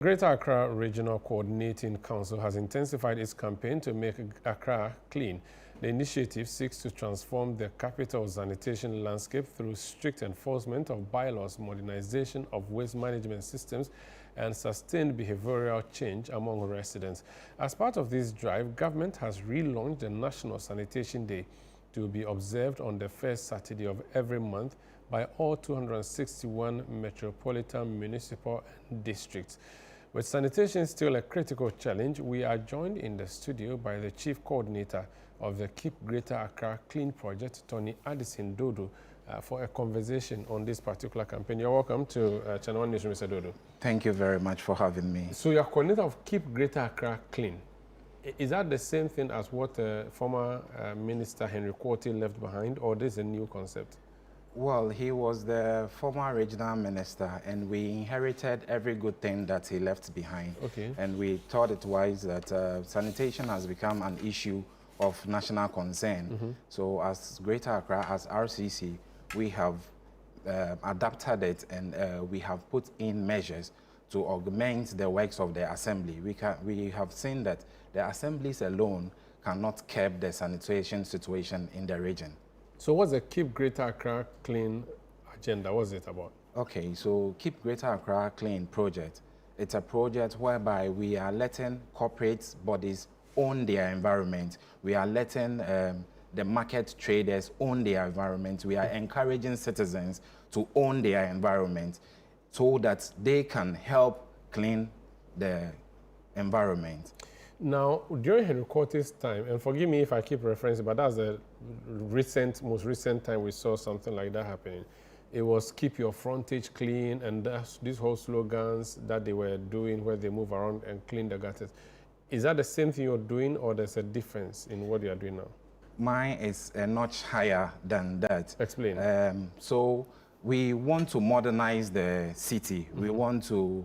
Greater Accra Regional Coordinating Council has intensified its campaign to make Accra clean. The initiative seeks to transform the capital's sanitation landscape through strict enforcement of bylaws, modernization of waste management systems, and sustained behavioral change among residents. As part of this drive, government has relaunched the National Sanitation Day to be observed on the first Saturday of every month by all 261 metropolitan municipal districts. With sanitation still a critical challenge, we are joined in the studio by the Chief Coordinator of the Keep Greater Accra Clean Project, Tony Addison Dodo, for a conversation on this particular campaign. You're welcome to ChannelOne News, Mr. Dodo. Thank you very much for having me. So you're coordinator of Keep Greater Accra Clean. Is that the same thing as what former Minister Henry Quartey left behind, or this is a new concept? Well, he was the former regional minister, and we inherited every good thing that he left behind. Okay. And we thought it wise that sanitation has become an issue of national concern. So as Greater Accra, as RCC, we have adapted it, and we have put in measures to augment the works of the assembly. We have seen that the assemblies alone cannot curb the sanitation situation in the region. So what's the Keep Greater Accra Clean agenda? What's it about? Okay, so Keep Greater Accra Clean project. It's a project whereby we are letting corporate bodies own their environment. We are letting the market traders own their environment. We are encouraging citizens to own their environment so that they can help clean the environment. Now, during Henry Quartey's time, and forgive me if I keep referencing, but that's the most recent time we saw something like that happening. It was keep your frontage clean, and these whole slogans that they were doing where they move around and clean the gutters. Is that the same thing you're doing, or there's a difference in what you're doing now? Mine is a notch higher than that. Explain. So we want to modernize the city. We want to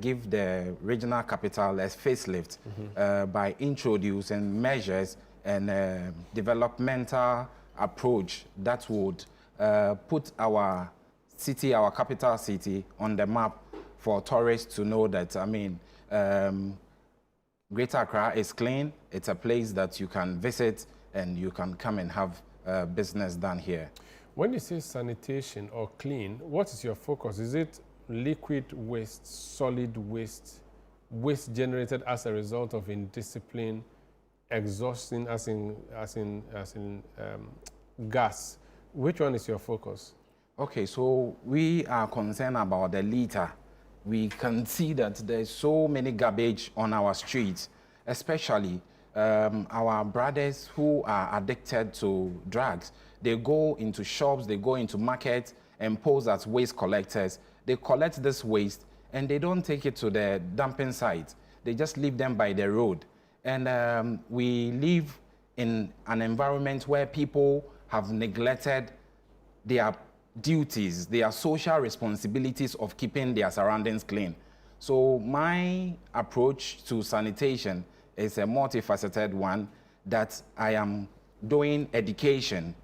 give the regional capital a facelift by introducing measures and developmental approach that would put our city, our capital city, on the map for tourists to know that, Greater Accra is clean. It's a place that you can visit and you can come and have business done here. When you say sanitation or clean, what is your focus? Is it liquid waste, solid waste, waste generated as a result of indiscipline, exhausting as in gas? Which one is your focus? Okay, so we are concerned about the litter. We can see that there's so many garbage on our streets, especially our brothers who are addicted to drugs. They go into shops, they go into markets and pose as waste collectors. They collect this waste and they don't take it to the dumping site. They just leave them by the road. And we live in an environment where people have neglected their duties, their social responsibilities of keeping their surroundings clean. So my approach to sanitation is a multifaceted one, that I am doing education.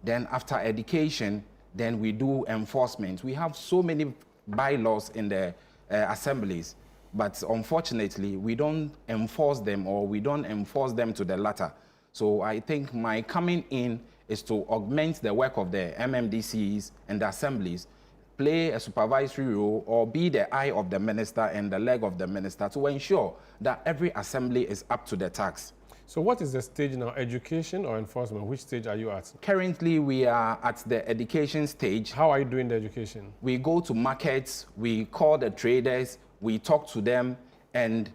Then after education, then we do enforcement. We have so many bylaws in the assemblies, but unfortunately, we don't enforce them, or we don't enforce them to the latter. So I think my coming in is to augment the work of the MMDCs and the assemblies, play a supervisory role, or be the eye of the minister and the leg of the minister to ensure that every assembly is up to the task. So what is the stage now, education or enforcement? Which stage are you at? Currently, we are at the education stage. How are you doing the education? We go to markets, we call the traders, we talk to them and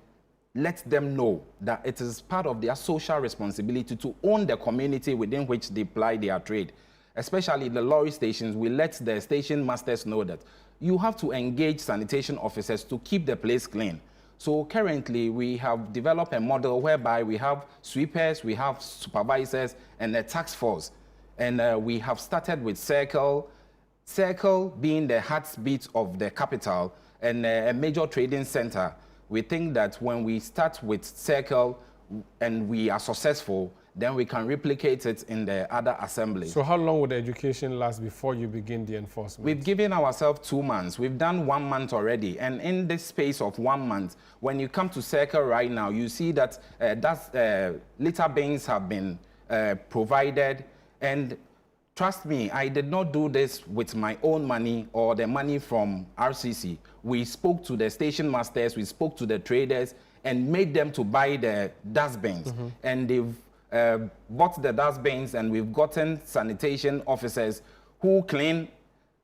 let them know that it is part of their social responsibility to own the community within which they ply their trade. Especially the lorry stations, we let the station masters know that you have to engage sanitation officers to keep the place clean. So currently, we have developed a model whereby we have sweepers, we have supervisors, and a task force. And we have started with Circle being the heartbeat of the capital and a major trading center. We think that when we start with Circle and we are successful, then we can replicate it in the other assemblies. So how long would the education last before you begin the enforcement? We've given ourselves 2 months. We've done 1 month already. And in this space of 1 month, when you come to ChannelOne right now, you see that litter bins have been provided. And trust me, I did not do this with my own money or the money from RCC. We spoke to the station masters, we spoke to the traders, and made them to buy the dustbins. And they've bought the dustbins, and we've gotten sanitation officers who clean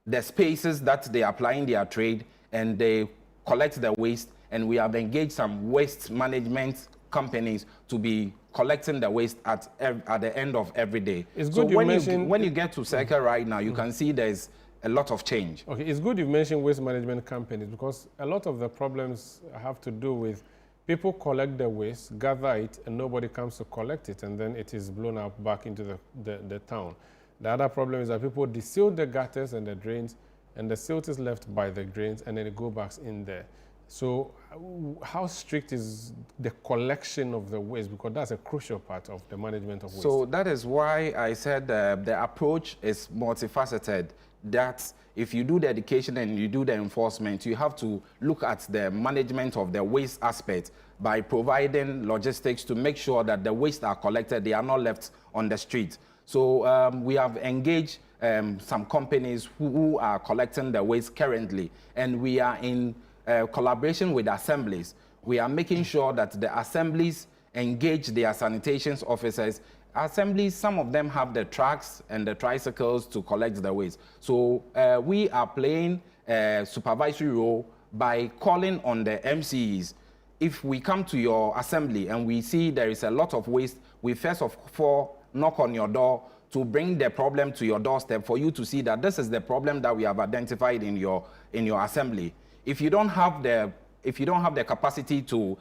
the spaces that they apply in their trade, and they collect the waste. And we have engaged some waste management companies to be collecting the waste at the end of every day. It's good so when you get to ChannelOne right now, you can see there's a lot of change. Okay, it's good you mentioned waste management companies, because a lot of the problems have to do with people collect the waste, gather it, and nobody comes to collect it, and then it is blown up back into the town. The other problem is that people desil the gutters and the drains, and the silt is left by the drains, and then it goes back in there. So how strict is the collection of the waste? Because that's a crucial part of the management of waste. So that is why I said the approach is multifaceted. That if you do the education and you do the enforcement, you have to look at the management of the waste aspect by providing logistics to make sure that the waste are collected, they are not left on the street. So we have engaged some companies who are collecting the waste currently, and we are in collaboration with assemblies. We are making sure that the assemblies engage their sanitation officers. Assemblies, some of them have the trucks and the tricycles to collect the waste. So we are playing a supervisory role by calling on the MCEs. If we come to your assembly and we see there is a lot of waste, we first of all knock on your door to bring the problem to your doorstep for you to see that this is the problem that we have identified in your assembly. If you don't have the capacity to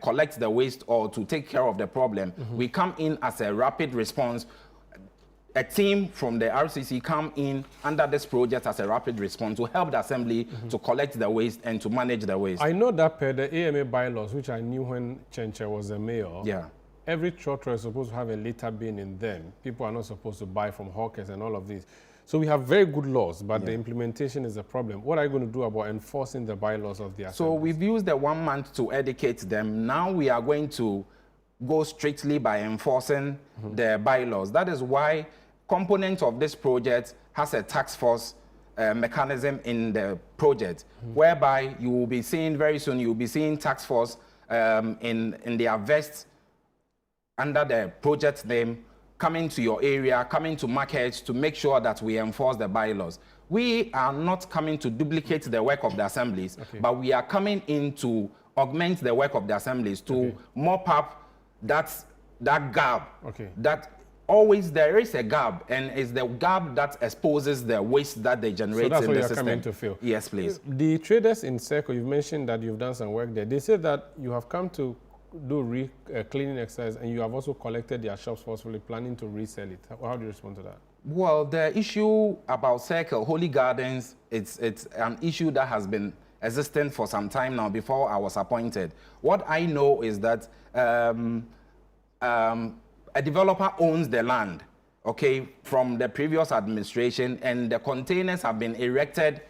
collect the waste or to take care of the problem, we come in as a rapid response. A team from the RCC come in under this project as a rapid response to help the assembly to collect the waste and to manage the waste. I know that per the AMA bylaws, which I knew when Chenche was the mayor, every trotro is supposed to have a litter bin in them. People are not supposed to buy from hawkers and all of these. So we have very good laws, but the implementation is a problem. What are you going to do about enforcing the bylaws of the assemblies? So we've used the 1 month to educate them. Now we are going to go strictly by enforcing the bylaws. That is why component of this project has a task force mechanism in the project, whereby you will be seeing very soon, you will be seeing task force in their vests under the project name, coming to your area, coming to markets to make sure that we enforce the bylaws. We are not coming to duplicate the work of the assemblies, but we are coming in to augment the work of the assemblies, to mop up that gap. That always there is a gap, and it's the gap that exposes the waste that they generate in the system. So that's what you're coming to fill? Yes, please. The traders in ChannelOne, you've mentioned that you've done some work there. They said that you have come to do cleaning exercise, and you have also collected their shops forcefully, planning to resell it. How do you respond to that? Well, the issue about ChannelOne, Holy Gardens, it's an issue that has been existent for some time now before I was appointed. What I know is that a developer owns the land, from the previous administration, and the containers have been erected.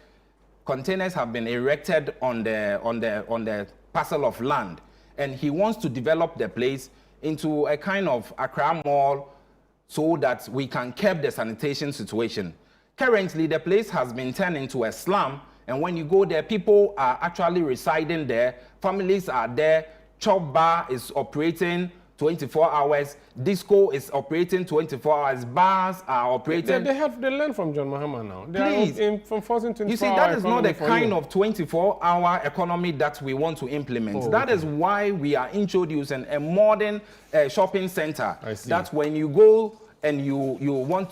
Containers have been erected on the parcel of land. And he wants to develop the place into a kind of Accra mall so that we can curb the sanitation situation. Currently, the place has been turned into a slum, and when you go there, people are actually residing there, families are there, chop bar is operating 24 hours, disco is operating 24 hours, bars are operating. They learn from John Mahama now. Please. They are enforcing 24-hour. You see, that is not the kind of 24-hour economy that we want to implement. That is why we are introducing a modern shopping center. That when you go and you want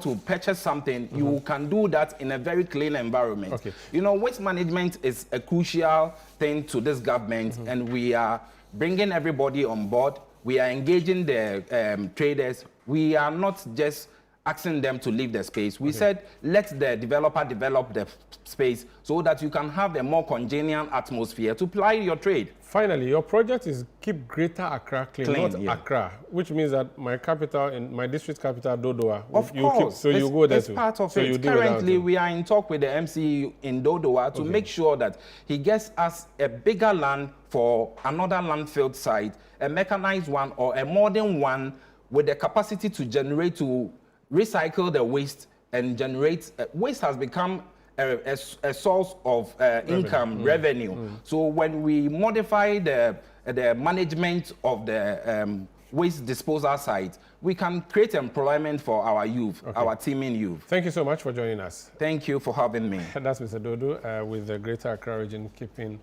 to purchase something, you can do that in a very clean environment. You know, waste management is a crucial thing to this government, and we are bringing everybody on board. We are engaging the traders. We are not just asking them to leave the space. We said, let the developer develop the space so that you can have a more congenial atmosphere to ply your trade. Finally, your project is keep Greater Accra clean, not yeah. Accra, which means that my capital, in my district capital, Dodoa, Of you course, keep, so you go there it's too. part of so it. Currently, we are in talk with the MC in Dodoa to make sure that he gets us a bigger land for another landfill site, a mechanized one or a modern one with the capacity to generate, to recycle the waste and generate. Waste has become a source of income, revenue. So when we modify the management of the waste disposal site, we can create employment for our youth, our teeming youth. Thank you so much for joining us. Thank you for having me. That's Mr. Dodo with the Greater Accra region keeping